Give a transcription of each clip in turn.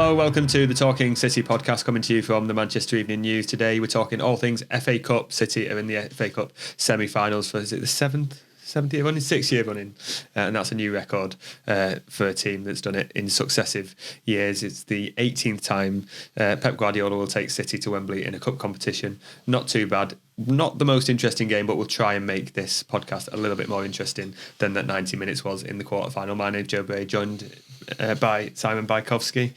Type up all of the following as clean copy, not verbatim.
Hello, welcome to the Talking City podcast, coming to you from the Manchester Evening News. Today we're talking all things FA Cup. City are in the FA Cup semi-finals for, is it the seventh year running? 6th year running. And that's a new record for a team that's done it in successive years. It's the 18th time Pep Guardiola will take City to Wembley in a cup competition. Not too bad. Not the most interesting game, but we'll try and make this podcast a little bit more interesting than that 90 minutes was in the quarter-final. My name's Joe Bray, joined by Simon Bajkowski.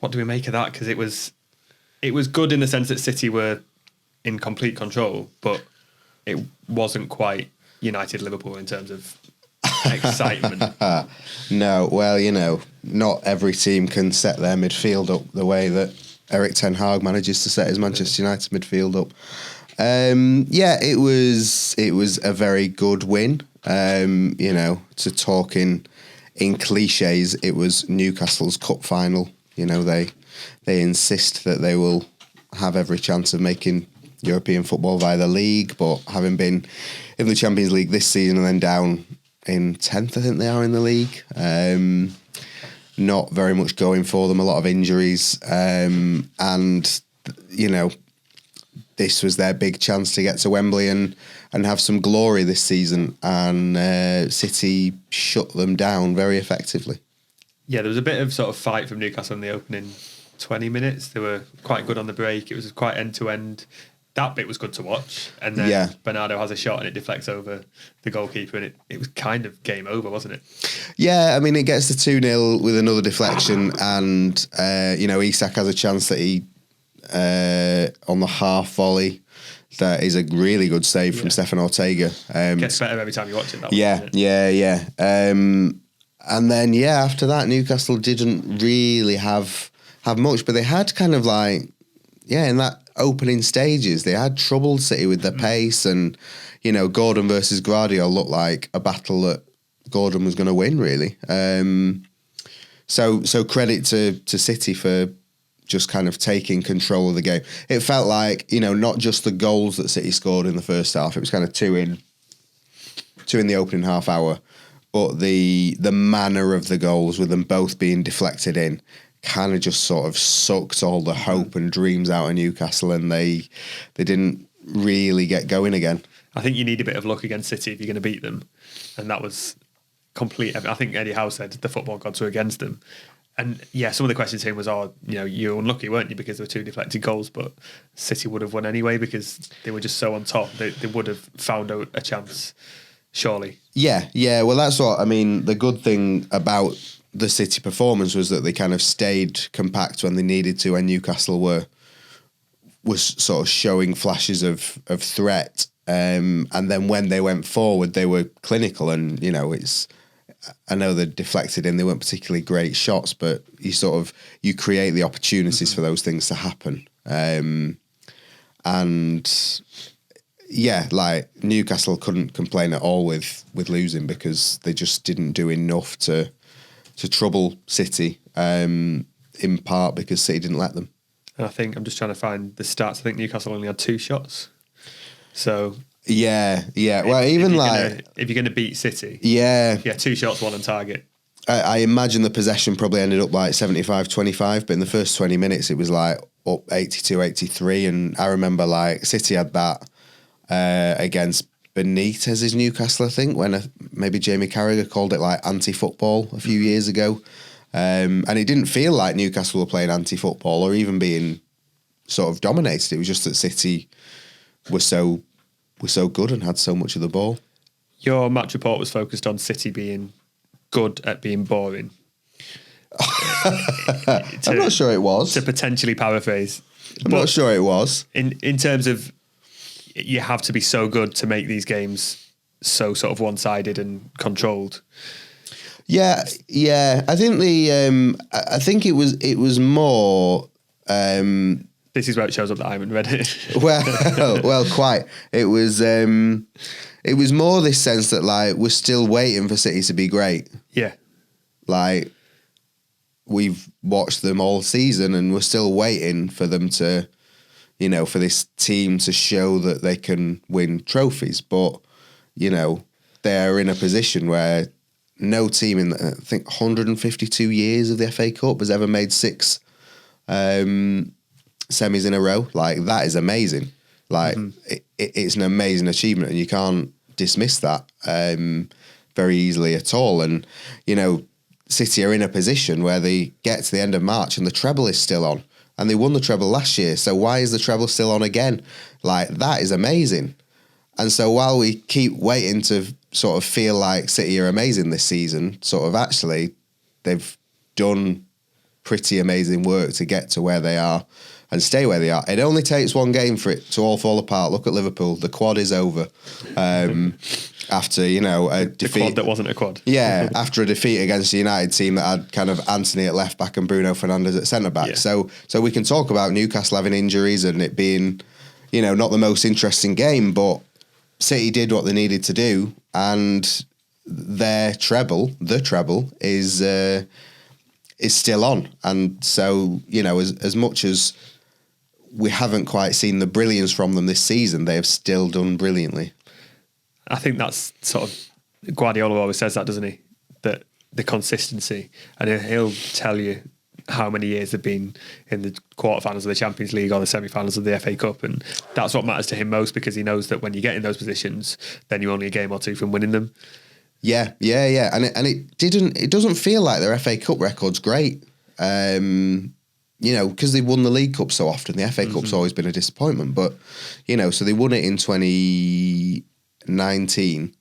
What do we make of that? Because it was good in the sense that City were in complete control, but it wasn't quite United Liverpool in terms of excitement. No, well, not every team can set their midfield up the way that Erik ten Hag manages to set his Manchester United midfield up. It was a very good win. To talk in cliches, it was Newcastle's cup final. They insist that they will have every chance of making European football via the league, but having been in the Champions League this season and then down in 10th, I think they are in the league. Not very much going for them, a lot of injuries, this was their big chance to get to Wembley and have some glory this season, and City shut them down very effectively. Yeah, there was a bit of sort of fight from Newcastle in the opening 20 minutes. They were quite good on the break. It was quite end-to-end. That bit was good to watch. And then Bernardo has a shot and it deflects over the goalkeeper, and it was kind of game over, wasn't it? Yeah, I mean, it gets to 2-0 with another deflection, and, Isak has a chance that he, on the half volley, that is a really good save from Stefan Ortega. Gets better every time you watch it. That Yeah. And then, after that, Newcastle didn't really have much, but they had kind of in that opening stages, they had troubled City with their pace, and, Gordon versus Guardiola looked like a battle that Gordon was going to win, really. So credit to City for just kind of taking control of the game. It felt like, not just the goals that City scored in the first half, it was kind of two in the opening half hour, but the manner of the goals, with them both being deflected in, kind of just sort of sucked all the hope and dreams out of Newcastle, and they didn't really get going again. I think you need a bit of luck against City if you're going to beat them, and that was complete. I think Eddie Howe said the football gods were against them. And some of the questions to him was, you're unlucky, weren't you, because there were 2 deflected goals, but City would have won anyway because they were just so on top. They would have found a chance, surely. Yeah, well, that's what, I mean, the good thing about the City performance was that they kind of stayed compact when they needed to, and Newcastle was sort of showing flashes of threat. And then when they went forward, they were clinical, and, I know they're deflected in, they weren't particularly great shots, but you create the opportunities for those things to happen. Newcastle couldn't complain at all with losing, because they just didn't do enough to trouble City, in part because City didn't let them. And I think, I'm just trying to find the stats, I think Newcastle only had 2 shots. So... Yeah. Well, if you're going to beat City, 2 shots, 1 on target. I imagine the possession probably ended up 75-25, but in the first 20 minutes it was up 82-83, and I remember City had that against Benitez's Newcastle, I think, when maybe Jamie Carragher called it anti-football a few years ago, and it didn't feel like Newcastle were playing anti-football or even being sort of dominated. It was just that City were so good and had so much of the ball. Your match report was focused on City being good at being boring. I'm not sure it was. To potentially paraphrase. I'm not sure it was. In terms of, you have to be so good to make these games so sort of one-sided and controlled. Yeah. I think it was more... This is where it shows up that I haven't read it. well, quite. It was more this sense that we're still waiting for City to be great. Yeah. We've watched them all season, and we're still waiting for them to, for this team to show that they can win trophies. But, they're in a position where no team in, I think, 152 years of the FA Cup has ever made 6 semis in a row. Like, that is amazing. Like, it's an amazing achievement, and you can't dismiss that very easily at all. And, you know, City are in a position where they get to the end of March and the treble is still on. And they won the treble last year, so why is the treble still on again? Like, that is amazing. And so while we keep waiting to sort of feel like City are amazing this season, sort of actually they've done pretty amazing work to get to where they are and stay where they are. It only takes one game for it to all fall apart. Look at Liverpool. The quad is over. After, you know, a defeat. The quad that wasn't a quad. Yeah, after a defeat against the United team that had kind of Anthony at left back and Bruno Fernandes at centre back. Yeah. So we can talk about Newcastle having injuries and it being, you know, not the most interesting game, but City did what they needed to do, and their treble, the treble, is still on. And so, you know, as much as we haven't quite seen the brilliance from them this season, they have still done brilliantly. I think that's sort of, Guardiola always says that, doesn't he? That the consistency, and he'll tell you how many years they've been in the quarterfinals of the Champions League or the semi-finals of the FA Cup, and that's what matters to him most, because he knows that when you get in those positions, then you're only a game or two from winning them. Yeah, and it doesn't feel like their FA Cup record's great. You know, because they won the League Cup so often. The FA Cup's always been a disappointment, but you know, so they won it in 2019,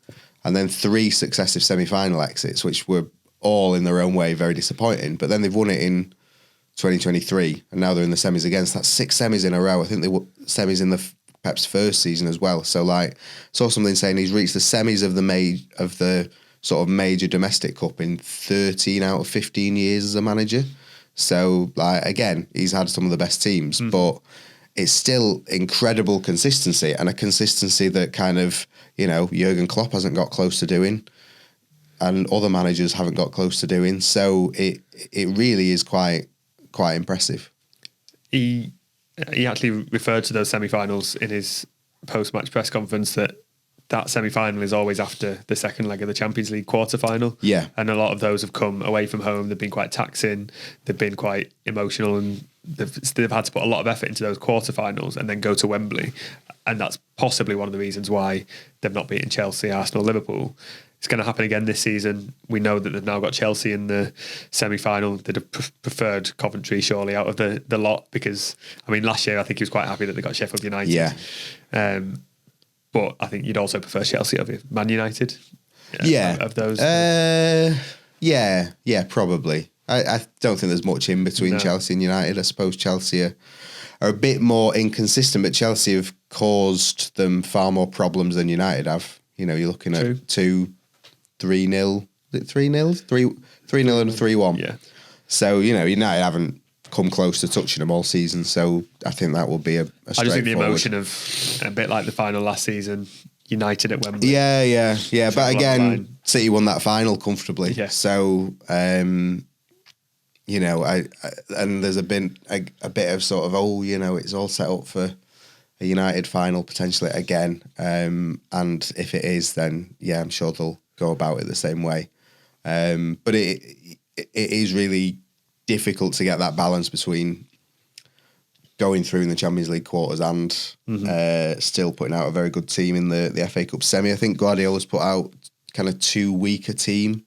and then 3 successive semi-final exits, which were all in their own way very disappointing. But then they've won it in 2023, and now they're in the semis again. So that's 6 semis in a row. I think they were semis in the Pep's first season as well. So like, saw something saying he's reached the semis of the sort of major domestic cup in 13 out of 15 years as a manager. So like, again, he's had some of the best teams, but it's still incredible consistency, and a consistency that kind of, you know, Jurgen Klopp hasn't got close to doing, and other managers haven't got close to doing. So it really is quite impressive. He actually referred to those semi-finals in his post-match press conference, that semi-final is always after the second leg of the Champions League quarter-final. Yeah. And a lot of those have come away from home. They've been quite taxing. They've been quite emotional, and they've had to put a lot of effort into those quarter-finals and then go to Wembley. And that's possibly one of the reasons why they've not beaten Chelsea, Arsenal, Liverpool. It's going to happen again this season. We know that they've now got Chelsea in the semi-final. They'd have preferred Coventry surely out of the lot, because, I mean, last year I think he was quite happy that they got Sheffield United. Yeah. But I think you'd also prefer Chelsea over Man United. Yeah. Of those. Yeah, probably. I don't think there's much in between Chelsea and United. I suppose Chelsea are a bit more inconsistent, but Chelsea have caused them far more problems than United have. You know, you're looking at 2-3-0. Is it 3-0? 3-0 and 3-1. Yeah. So, you know, United haven't come close to touching them all season, so I think that will be a straightforward. I just think the emotion of, a bit like the final last season, United at Wembley. Yeah. But again, City won that final comfortably. Yeah. So, you know, and there's been a bit of sort of, you know, it's all set up for a United final potentially again. And if it is, then yeah, I'm sure they'll go about it the same way. But it is really difficult to get that balance between going through in the Champions League quarters and still putting out a very good team in the FA Cup semi. I think Guardiola's put out kind of too weak a team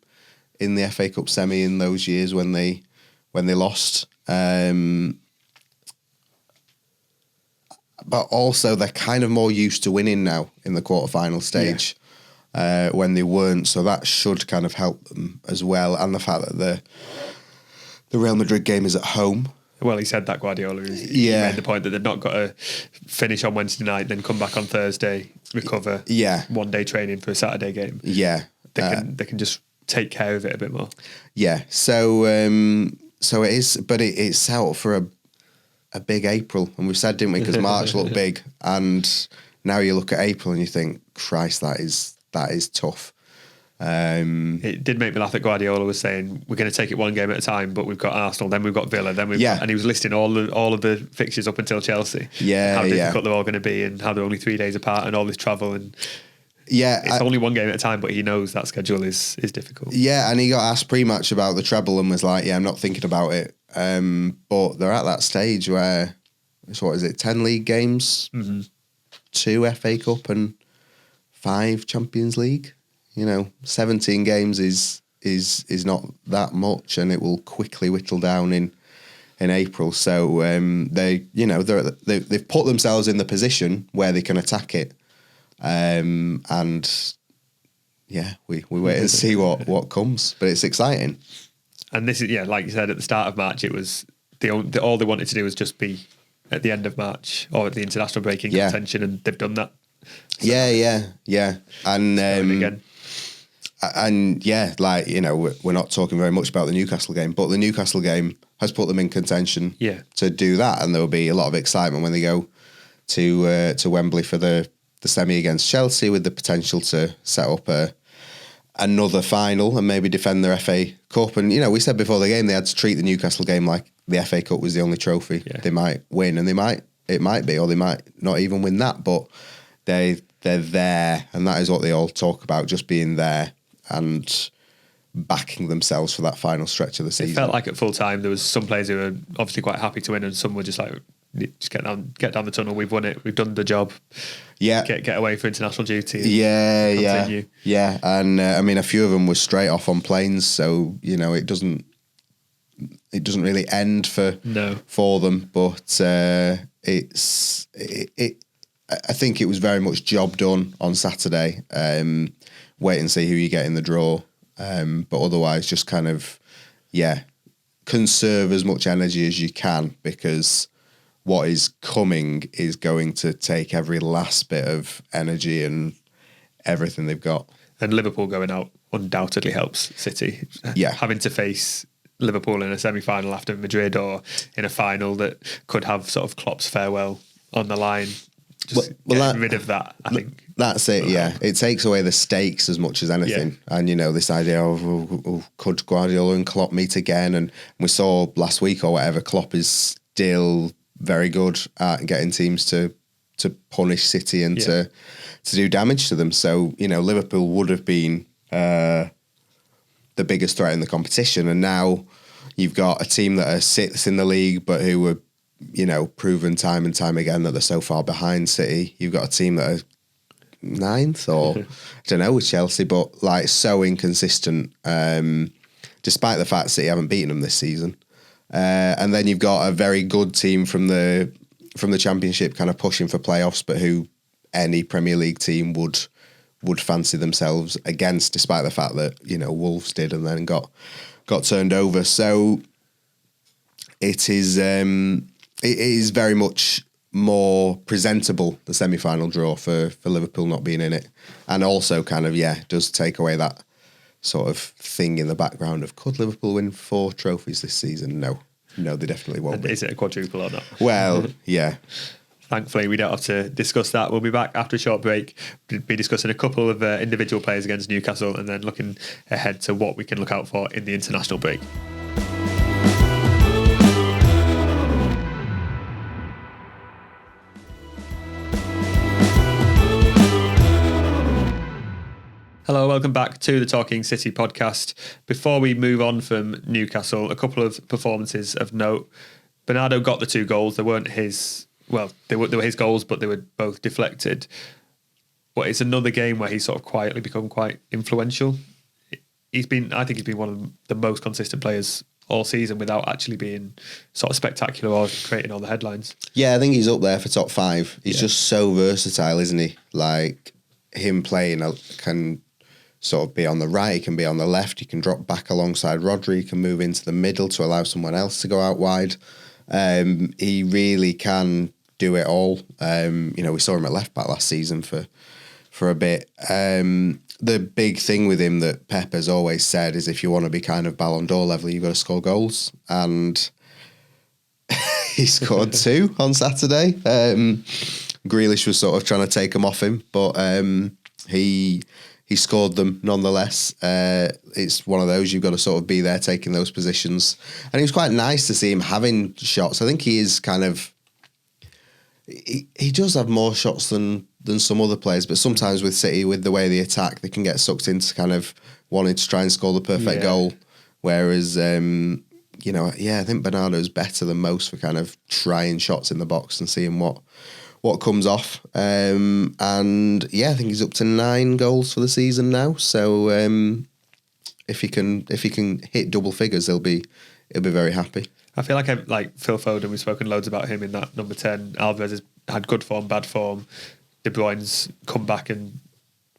in the FA Cup semi in those years when they lost. But also they're kind of more used to winning now in the quarterfinal stage when they weren't. So that should kind of help them as well. And the fact that the Real Madrid game is at home. Well, he said that, Guardiola. He made the point that they've not got to finish on Wednesday night, then come back on Thursday, recover. Yeah. 1 day training for a Saturday game. Yeah. They can just take care of it a bit more. Yeah. So it is, but it's set up for a big April, and we said, didn't we? Because March looked big, and now you look at April and you think, Christ, that is tough. It did make me laugh that Guardiola was saying we're going to take it one game at a time, but we've got Arsenal, then we've got Villa, then we've got, and he was listing all of the fixtures up until Chelsea. Yeah, how difficult they're all going to be, and how they're only 3 days apart, and all this travel, and Yeah, It's only one game at a time, but he knows that schedule is difficult. Yeah, and he got asked pre-match about the treble and was like, "Yeah, I'm not thinking about it." But they're at that stage where it's 10 league games, 2 FA Cup, and 5 Champions League. 17 games is not that much, and it will quickly whittle down in April. So they've put themselves in the position where they can attack it. And yeah, we wait and see what comes, but it's exciting. And this is, like you said at the start of March, it was all they wanted to do was just be at the end of March or at the international break in contention, and they've done that. So Yeah. And again. And we're not talking very much about the Newcastle game, but the Newcastle game has put them in contention to do that, and there will be a lot of excitement when they go to Wembley for the semi against Chelsea, with the potential to set up another final and maybe defend their FA Cup. And we said before the game they had to treat the Newcastle game like the FA Cup was the only trophy they might win, and it might be, or they might not even win that, but they're there, and that is what they all talk about, just being there and backing themselves for that final stretch of the season. It felt like at full time there was some players who were obviously quite happy to win, and some were just like, just get down the tunnel. We've won it. We've done the job. Yeah, get away for international duty. Yeah. And a few of them were straight off on planes, so it doesn't really end for them. But I think it was very much job done on Saturday. Wait and see who you get in the draw. But otherwise, just kind of conserve as much energy as you can, because what is coming is going to take every last bit of energy and everything they've got. And Liverpool going out undoubtedly helps City. Yeah. Having to face Liverpool in a semi-final after Madrid, or in a final that could have sort of Klopp's farewell on the line. Just getting rid of that, I think. That's it, yeah. It takes away the stakes as much as anything. Yeah. And, this idea of could Guardiola and Klopp meet again? And we saw last week or whatever, Klopp is still very good at getting teams to punish City and to do damage to them. So, Liverpool would have been the biggest threat in the competition. And now you've got a team that are sixth in the league, but who were, proven time and time again that they're so far behind City. You've got a team that are ninth, or I don't know, with Chelsea, but like so inconsistent, despite the fact City haven't beaten them this season. And then you've got a very good team from the Championship kind of pushing for playoffs, but who any Premier League team would fancy themselves against, despite the fact that, Wolves did and then got turned over. So it is very much more presentable, the semi-final draw, for Liverpool not being in it. And also kind of, does take away that sort of thing in the background of, could Liverpool win 4 trophies this season? No, they definitely won't. And is it a quadruple or not? Well, yeah. Thankfully, we don't have to discuss that. We'll be back after a short break. We'll be discussing a couple of individual players against Newcastle, and then looking ahead to what we can look out for in the international break. Hello, welcome back to the Talking City podcast. Before we move on from Newcastle, a couple of performances of note. Bernardo got the 2 goals. They weren't his, they were his goals, but they were both deflected. But it's another game where he's sort of quietly become quite influential. I think he's been one of the most consistent players all season without actually being sort of spectacular or creating all the headlines. Yeah, I think he's up there for top 5. He's just so versatile, isn't he? Like, him playing can sort of be on the right, he can be on the left, he can drop back alongside Rodri, he can move into the middle to allow someone else to go out wide. He really can do it all. We saw him at left back last season for a bit. The big thing with him that Pep has always said is, if you want to be kind of Ballon d'Or level, you've got to score goals. And he scored 2 on Saturday. Grealish was sort of trying to take them off him, but he scored them nonetheless. It's one of those, you've got to sort of be there taking those positions. And it was quite nice to see him having shots. I think he is kind of... He does have more shots than than some other players, but sometimes with City, with the way they attack, they can get sucked into kind of wanting to try and score the perfect goal. Whereas, I think Bernardo's better than most for kind of trying shots in the box and seeing what comes off. I think he's up to 9 goals for the season now. So if he can hit double figures, he'll be very happy. I feel like Phil Foden, we've spoken loads about him in that number 10. Alvarez has had good form, bad form. De Bruyne's come back and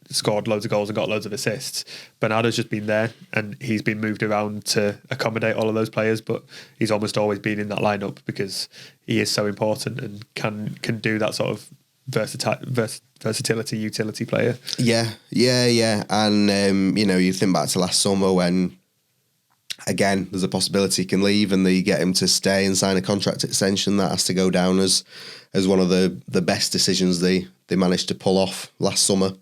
scored loads of goals and got loads of assists. Bernardo's just been there and he's been moved around to accommodate all of those players, but he's almost always been in that lineup because he is so important and can do that sort of versatility, utility player. Yeah. And, you think back to last summer when, again, there's a possibility he can leave and they get him to stay and sign a contract extension. That has to go down as one of the best decisions they managed to pull off last summer.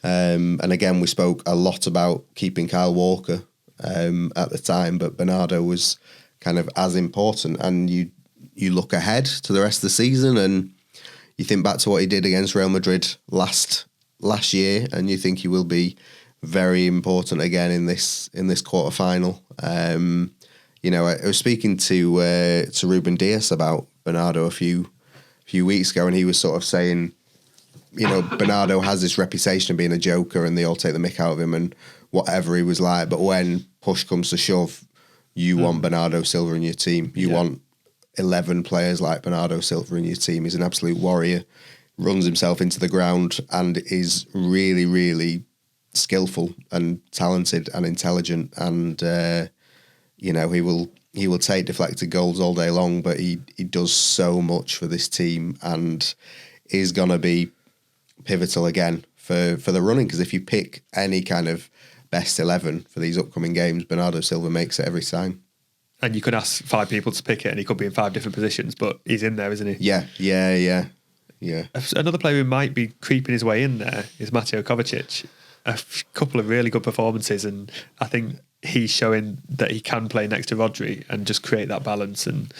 And again, we spoke a lot about keeping Kyle Walker at the time, but Bernardo was kind of as important. And you look ahead to the rest of the season and you think back to what he did against Real Madrid last year, and you think he will be very important again in this quarter final. I was speaking to Ruben Dias about Bernardo a few weeks ago, and he was sort of saying, Bernardo has this reputation of being a joker, and they all take the mick out of him and whatever he was like. But when push comes to shove, you want Bernardo Silva in your team. You want 11 players like Bernardo Silva in your team. He's an absolute warrior, runs himself into the ground, and is really, really skillful and talented and intelligent. And he will take deflected goals all day long, but he does so much for this team and is gonna be pivotal again for the running, because if you pick any kind of best 11 for these upcoming games, Bernardo Silva makes it every time. And you could ask 5 people to pick it and he could be in 5 different positions, but he's in there, isn't he? Yeah. Another player who might be creeping his way in there is Mateo Kovacic. A couple of really good performances, and I think he's showing that he can play next to Rodri and just create that balance, and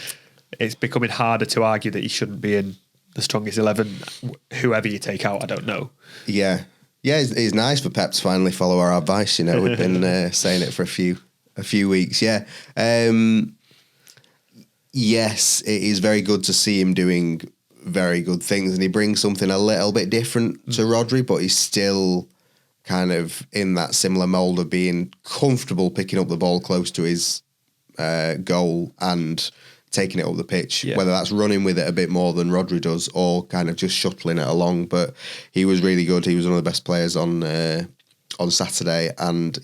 it's becoming harder to argue that he shouldn't be in the strongest 11. Whoever you take out, I don't know. Yeah, it's nice for Pep to finally follow our advice. We've been saying it for a few weeks. Yeah. Yes, it is very good to see him doing very good things, and he brings something a little bit different to Rodri, but he's still kind of in that similar mould of being comfortable picking up the ball close to his goal and taking it up the pitch, whether that's running with it a bit more than Rodri does or kind of just shuttling it along. But he was really good. He was one of the best players on Saturday. And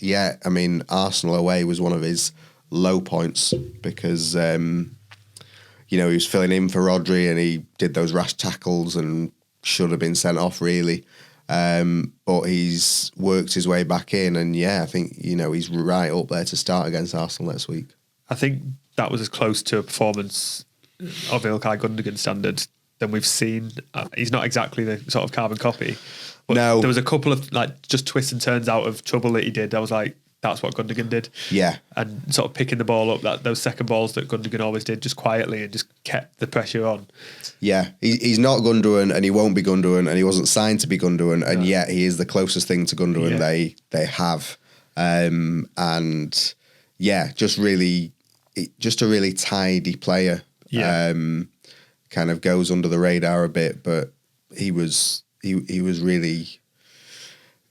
Arsenal away was one of his low points because, he was filling in for Rodri and he did those rash tackles and should have been sent off really. But he's worked his way back in, and I think he's right up there to start against Arsenal next week. I think that was as close to a performance of Ilkay Gundogan standard than we've seen. He's not exactly the sort of carbon copy, but there was a couple of just twists and turns out of trouble that he did. I was like, that's what Gundogan did. Yeah, and sort of picking the ball up, those second balls that Gundogan always did, just quietly and just kept the pressure on. Yeah, he's not Gundogan, and he won't be Gundogan, and he wasn't signed to be Gundogan, and yet he is the closest thing to Gundogan they have. Just a really tidy player. Kind of goes under the radar a bit, but he was really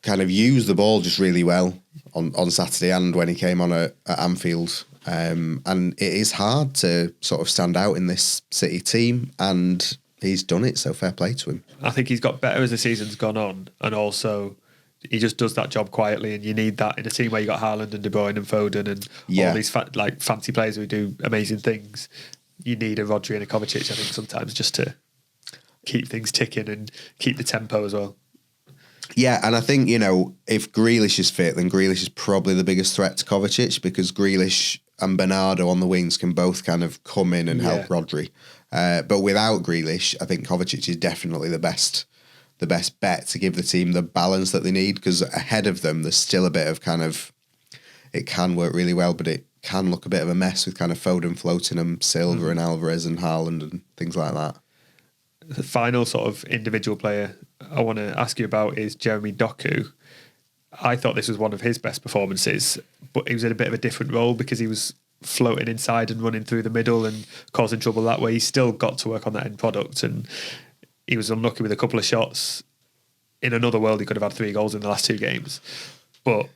kind of used the ball just really well on Saturday and when he came on at Anfield. And it is hard to sort of stand out in this City team, and he's done it, so fair play to him. I think he's got better as the season's gone on, and also he just does that job quietly, and you need that in a team where you got Haaland and De Bruyne and Foden and all these fancy players who do amazing things. You need a Rodri and a Kovacic, I think, sometimes just to keep things ticking and keep the tempo as well. Yeah, and I think, if Grealish is fit, then Grealish is probably the biggest threat to Kovacic, because Grealish and Bernardo on the wings can both kind of come in and help Rodri. But without Grealish, I think Kovacic is definitely the best bet to give the team the balance that they need, because ahead of them, there's still a bit of kind of, it can work really well, but it can look a bit of a mess with kind of Foden floating and Silva and Alvarez and Haaland and things like that. The final sort of individual player I want to ask you about is Jeremy Doku. I thought this was one of his best performances, but he was in a bit of a different role because he was floating inside and running through the middle and causing trouble that way. He still got to work on that end product, and he was unlucky with a couple of shots. In another world, he could have had 3 goals in the last 2 games. But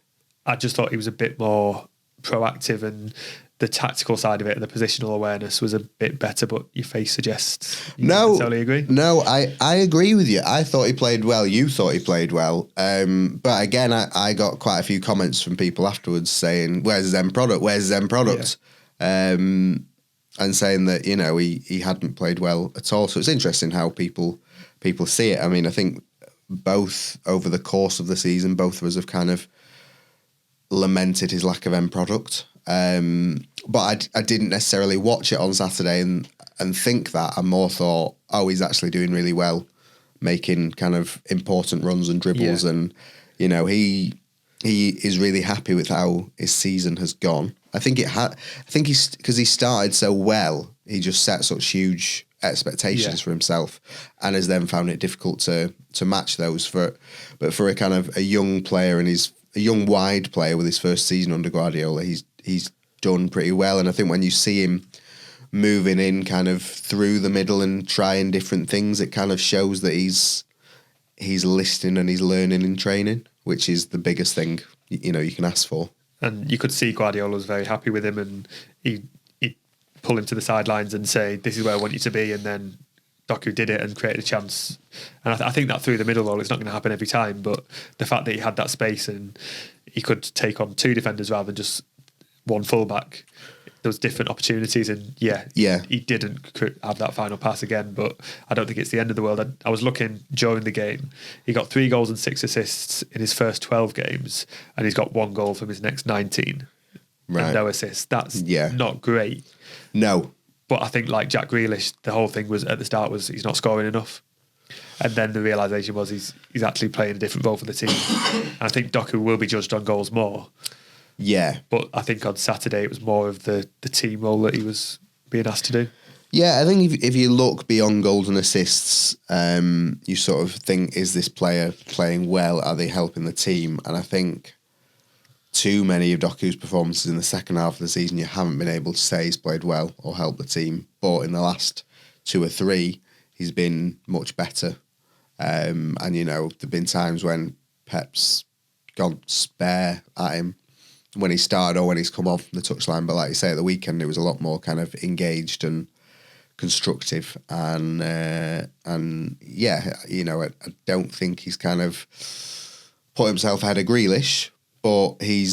I just thought he was a bit more proactive, and the tactical side of it and the positional awareness was a bit better, but your face suggests you don't necessarily agree. No, I agree with you. I thought he played well. You thought he played well. But again, I got quite a few comments from people afterwards saying, where's his end product? Where's his end product? Yeah. And saying that, you know, he hadn't played well at all. So it's interesting how people see it. I mean, I think both over the course of the season, both of us have kind of lamented his lack of end product. But I didn't necessarily watch it on Saturday and think that. I more thought, oh, he's actually doing really well, making kind of important runs and dribbles, and you know he is really happy with how his season has gone. I think he's because he started so well, he just set such huge expectations for himself, and has then found it difficult to match those. But for a kind of a young player and a young wide player with his first season under Guardiola, he's done pretty well. And I think when you see him moving in kind of through the middle and trying different things, it kind of shows that he's listening and he's learning in training, which is the biggest thing, you know, you can ask for. And you could see Guardiola was very happy with him, and he'd pull him to the sidelines and say, this is where I want you to be. And then Doku did it and created a chance. And I think that through the middle role, it's not going to happen every time, but the fact that he had that space and he could take on 2 defenders rather than just one fullback, there was different opportunities, and he didn't have that final pass again, but I don't think it's the end of the world. I was looking during the game, he got 3 goals and 6 assists in his first 12 games, and he's got 1 goal from his next 19 and no assists. That's not great. No. But I think like Jack Grealish, the whole thing was at the start was he's not scoring enough. And then the realisation was he's actually playing a different role for the team. And I think Doku will be judged on goals more. Yeah. But I think on Saturday it was more of the team role that he was being asked to do. Yeah, I think if you look beyond goals and assists, you sort of think, is this player playing well? Are they helping the team? And I think too many of Doku's performances in the second half of the season, you haven't been able to say he's played well or helped the team. But in the last 2 or 3, he's been much better. And, you know, there've been times when Pep's gone spare at him when he started or when he's come off the touchline. But like you say, at the weekend, it was a lot more kind of engaged and constructive. And yeah, you know, I don't think he's kind of put himself ahead of Grealish, but he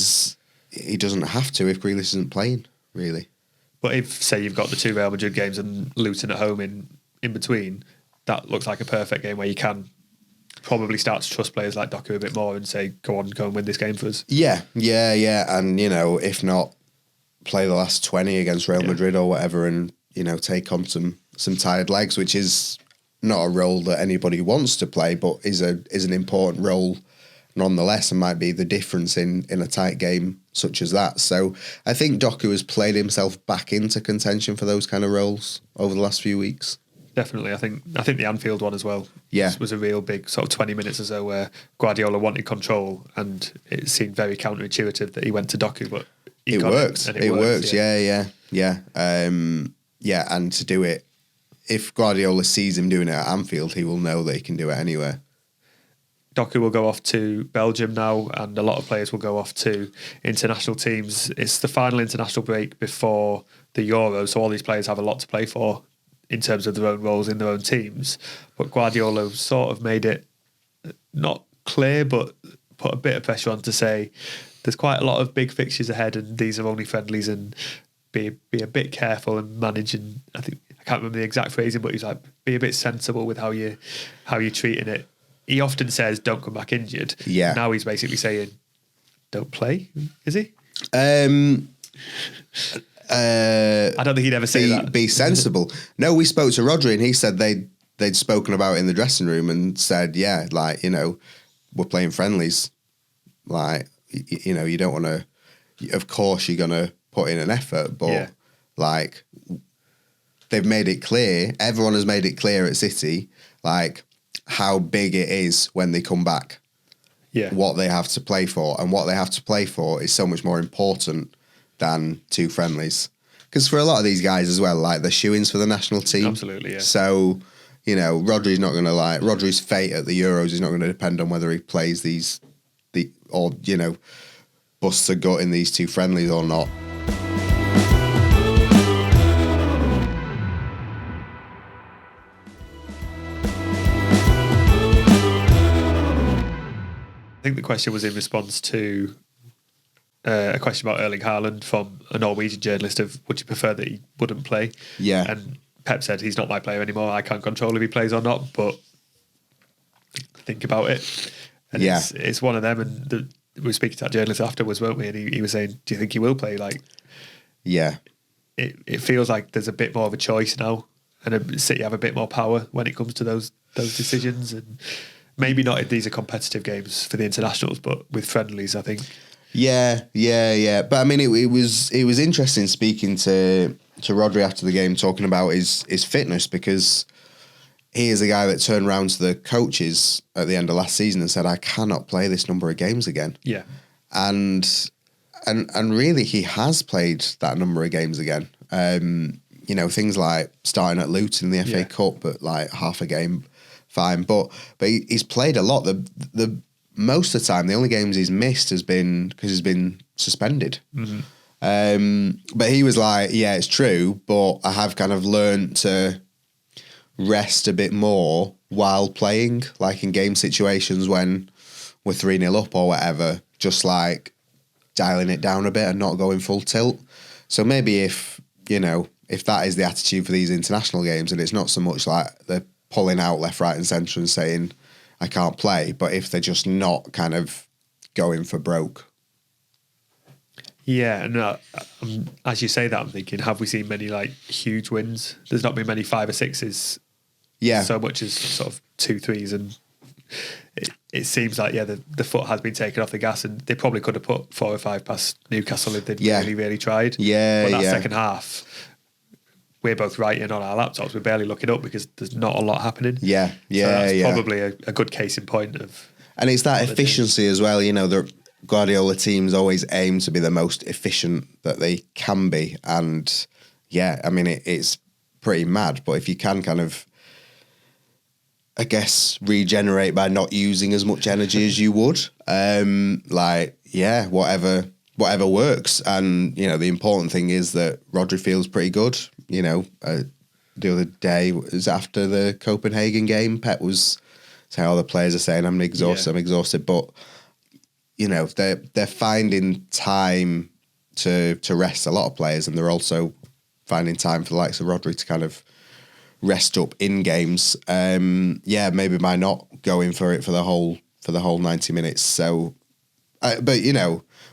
doesn't have to if Grealish isn't playing, really. But if, say, you've got the 2 Real Madrid games and Luton at home in between, that looks like a perfect game where you can probably start to trust players like Doku a bit more and say, go and win this game for us. Yeah. And, you know, if not, play the last 20 against Real Madrid or whatever and, you know, take on some tired legs, which is not a role that anybody wants to play, but is an important role nonetheless and might be the difference in a tight game such as that. So I think Doku has played himself back into contention for those kind of roles over the last few weeks. Definitely. I think the Anfield one as well was a real big sort of 20 minutes or so where Guardiola wanted control, and it seemed very counterintuitive that he went to Doku, but it works. It works. Yeah. And to do it, if Guardiola sees him doing it at Anfield, he will know that he can do it anywhere. Doku will go off to Belgium now, and a lot of players will go off to international teams. It's the final international break before the Euro, so all these players have a lot to play for in terms of their own roles in their own teams. But Guardiola sort of made it not clear, but put a bit of pressure on to say there's quite a lot of big fixtures ahead, and these are only friendlies, and be a bit careful and manage. And I can't remember the exact phrasing, but he's like, be a bit sensible with how you're treating it. He often says, don't come back injured. Yeah. Now he's basically saying, don't play, is he? I don't think he'd ever say that. Be sensible. No, we spoke to Rodri and he said they'd spoken about it in the dressing room and said, yeah, like, you know, we're playing friendlies. Like, you know, you don't want to, of course you're going to put in an effort, but like, they've made it clear, everyone has made it clear at City, like, how big it is when they come back. Yeah. What they have to play for, and what they have to play for is so much more important than 2 friendlies. Because for a lot of these guys as well, like they're shoo-ins for the national team. Absolutely, yeah. So, Rodri's not going to Rodri's fate at the Euros is not going to depend on whether he plays busts a gut in these 2 friendlies or not. I think the question was in response to a question about Erling Haaland from a Norwegian journalist of would you prefer that he wouldn't play? Yeah. And Pep said he's not my player anymore. I can't control if he plays or not, but think about it. And it's one of them. And we were speaking to that journalist afterwards, weren't we? And he was saying, do you think he will play? It feels like there's a bit more of a choice now, and City have a bit more power when it comes to those decisions. And maybe not if these are competitive games for the internationals, but with friendlies, I think. Yeah. But I mean, it was interesting speaking to Rodri after the game, talking about his fitness, because he is a guy that turned around to the coaches at the end of last season and said, I cannot play this number of games again. Yeah. And really he has played that number of games again. Things like starting at Luton in the FA Cup, but like half a game, fine. But he's played a lot. The most of the time, the only games he's missed has been because he's been suspended. Mm-hmm. But he was like, yeah, it's true, but I have kind of learned to rest a bit more while playing, like in game situations when we're 3-0 up or whatever, just like dialing it down a bit and not going full tilt. So maybe if that is the attitude for these international games, and it's not so much like they're pulling out left, right and centre and saying, I can't play, but if they're just not kind of going for broke. Yeah, and as you say that, I'm thinking, have we seen many like huge wins? There's not been many 5 or 6s. Yeah. So much as sort of 2 3s, and it seems like the foot has been taken off the gas, and they probably could have put 4 or 5 past Newcastle if they'd really, really tried. Yeah, but that second half, we're both writing on our laptops. We're barely looking up because there's not a lot happening. Yeah. So that's probably a good case in point of. And it's that efficiency as well. The Guardiola teams always aim to be the most efficient that they can be, and I mean it's pretty mad. But if you can kind of, I guess, regenerate by not using as much energy as you would, whatever works. And the important thing is that Rodri feels pretty good. The other day was after the Copenhagen game, Pep was saying, all the players are saying, I'm exhausted, but they're finding time to rest, a lot of players, and they're also finding time for the likes of Rodri to kind of rest up in games. Maybe by not going for it for the whole 90 minutes. So, but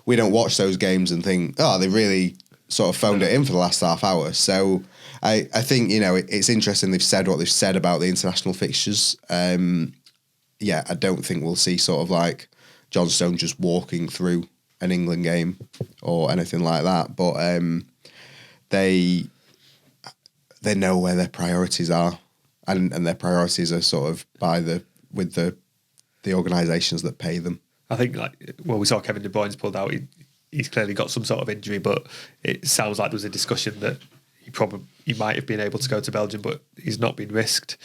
we don't watch those games and think, oh, they really sort of phoned it in for the last half hour. So I think it's interesting they've said what they've said about the international fixtures. I don't think we'll see sort of like John Stone just walking through an England game or anything like that. But they know where their priorities are, and their priorities are sort of with the organisations that pay them. I think we saw Kevin De Bruyne's pulled out. He's clearly got some sort of injury, but it sounds like there was a discussion that he might have been able to go to Belgium, but he's not been risked.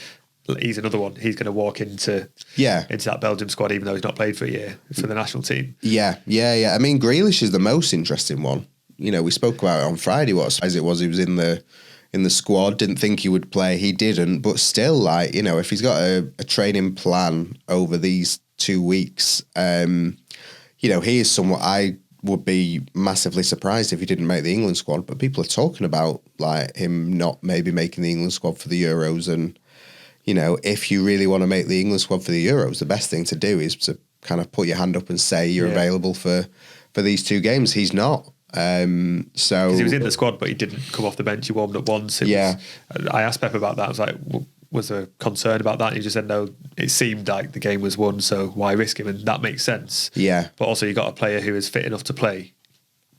He's another one. He's going to walk into that Belgium squad, even though he's not played for a year for the national team. Yeah. I mean, Grealish is the most interesting one. We spoke about it on Friday. What as it was, he was in the squad. Didn't think he would play. He didn't, but still, if he's got a training plan over these 2 weeks, he is somewhat. I would be massively surprised if he didn't make the England squad. But people are talking about him not maybe making the England squad for the Euros, and if you really want to make the England squad for the Euros, the best thing to do is to kind of put your hand up and say you're available for these 2 games. He's not. Because he was in the squad, but he didn't come off the bench. He warmed up once. I asked Pep about that. I was like, was there a concern about that? And he just said, no, it seemed like the game was won, so why risk him? And that makes sense. Yeah. But also you got a player who is fit enough to play,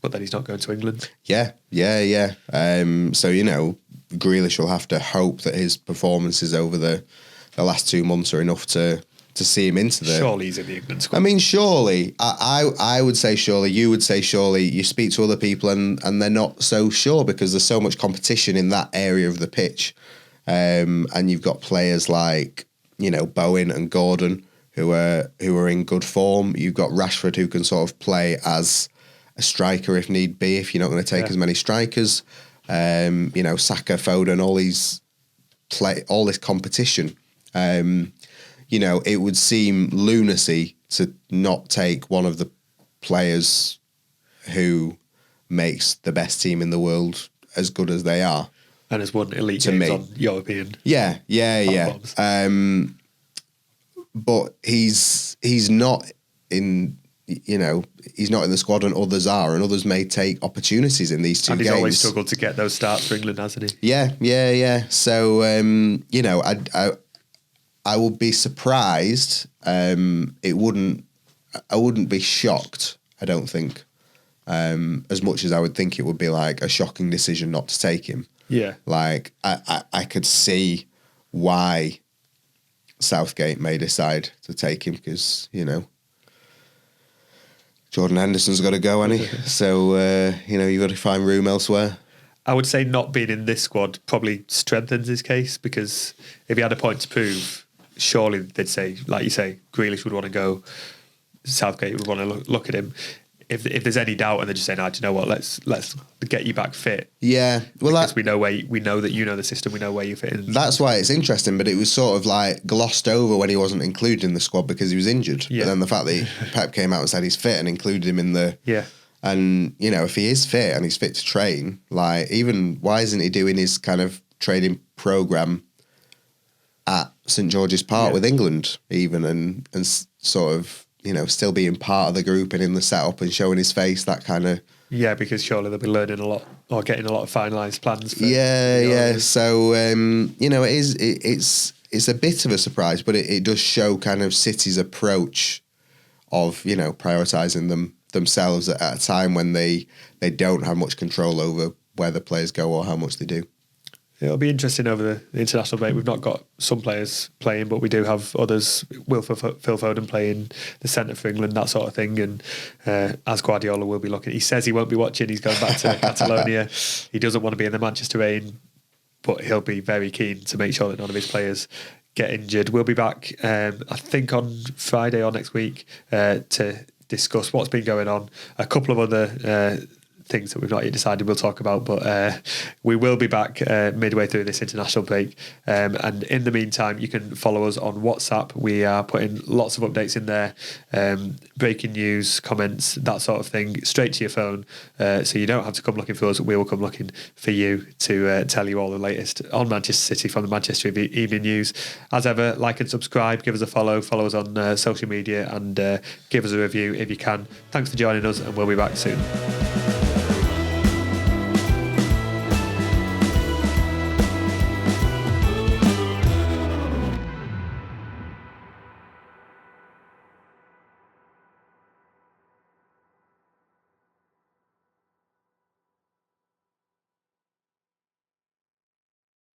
but then he's not going to England. Yeah. So, Grealish will have to hope that his performances over the the last 2 months are enough to see him into the... Surely he's in the England squad. I mean, surely. I would say surely. You would say surely. You speak to other people and they're not so sure because there's so much competition in that area of the pitch. And you've got players like, Bowen and Gordon who are in good form. You've got Rashford who can sort of play as a striker if need be, if you're not going to take as many strikers. Saka, Foden, all this competition. It would seem lunacy to not take one of the players who makes the best team in the world as good as they are. And has won elite games on European. Yeah. But he's not in, he's not in the squad and others are, and others may take opportunities in these two games. And he's always struggled to get those starts for England, hasn't he? Yeah. So, I would be surprised. I wouldn't be shocked, I don't think, as much as I would think it would be like a shocking decision not to take him. Yeah. Like, I could see why Southgate may decide to take him because, Jordan Henderson's got to go, hasn't he? So, you've got to find room elsewhere. I would say not being in this squad probably strengthens his case because if he had a point to prove, surely they'd say, like you say, Grealish would want to go, Southgate would want to look at him. If there's any doubt and they're just saying, do you know what, let's get you back fit. Yeah. Well, because we know that you know the system, we know where you fit in. That's why it's interesting, but it was sort of like glossed over when he wasn't included in the squad because he was injured. Yeah. But then the fact that Pep came out and said he's fit and included him in the... Yeah. And, if he is fit and he's fit to train, like, even why isn't he doing his kind of training programme at St George's Park with England even and sort of, still being part of the group and in the setup and showing his face, that kind of... Yeah, because surely they'll be learning a lot or getting a lot of finalised plans. Yeah. So, it's a bit of a surprise, but it does show kind of City's approach of, prioritising themselves at a time when they don't have much control over where the players go or how much they do. It'll be interesting over the international break. We've not got some players playing, but we do have others. Phil Foden playing the centre for England, that sort of thing. And as Guardiola will be looking, he says he won't be watching. He's going back to Catalonia. He doesn't want to be in the Manchester rain, but he'll be very keen to make sure that none of his players get injured. We'll be back, I think, on Friday or next week to discuss what's been going on. A couple of other things that we've not yet decided we'll talk about, but we will be back midway through this international break, and in the meantime you can follow us on WhatsApp. We are putting lots of updates in there, breaking news, comments, that sort of thing, straight to your phone, so you don't have to come looking for us. We will come looking for you to tell you all the latest on Manchester City from the Manchester Evening News. As ever, like and subscribe, give us a follow us on social media, and give us a review if you can. Thanks for joining us, and we'll be back soon.